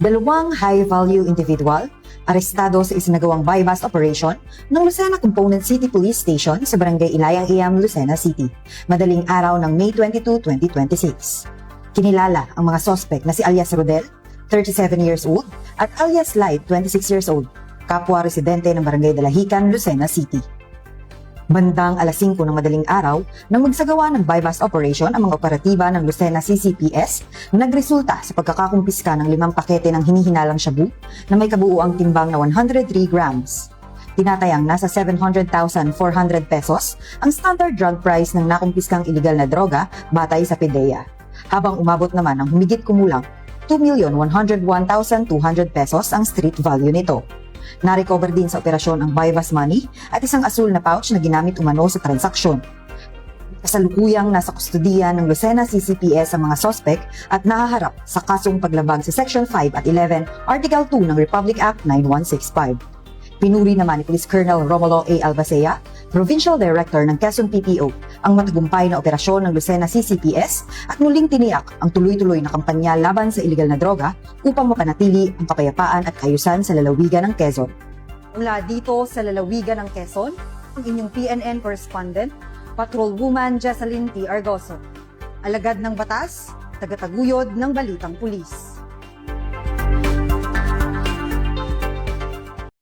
Dalawang high-value individual arestado sa isinagawang buy-bust operation ng Lucena Component City Police Station sa Barangay Ilayang Iyam, Lucena City, madaling araw ng May 22, 2026. Kinilala ang mga sospek na si alias Rodel, 37 years old, at alias Light, 26 years old, kapwa residente ng Barangay Dalahican, Lucena City. Bandang alas 5 ng madaling araw, nang magsagawa ng buy-bust operation ang mga operatiba ng Lucena CCPS, nagresulta sa pagkakakumpiska ng 5 pakete ng hinihinalang shabu na may kabuuang timbang na 103 grams. Tinatayang nasa 700,400 pesos ang standard drug price ng nakumpiskang iligal na droga batay sa PDEA, habang umabot naman ng humigit kumulang 2,101,200 pesos ang street value nito. Na-recover din sa operasyon ang buy-bust money at isang asul na pouch na ginamit umano sa transaksyon. Kasalukuyang nasa kustudiya ng Lucena CCPS ang mga sospek at nahaharap sa kasong paglabag sa Section 5 at 11, Article 2 ng Republic Act 9165. Pinuri naman ni Police Colonel Romulo A. Albacea, Provincial Director ng Quezon PPO, ang matagumpay na operasyon ng Lucena CCPS at muling tiniyak ang tuloy-tuloy na kampanya laban sa iligal na droga upang mapanatili ang kapayapaan at kaayusan sa lalawigan ng Quezon. Mula dito sa lalawigan ng Quezon, ang inyong PNN correspondent, Patrolwoman Jessalyn T. Argoso. Alagad ng batas, tagataguyod ng Balitang Pulis.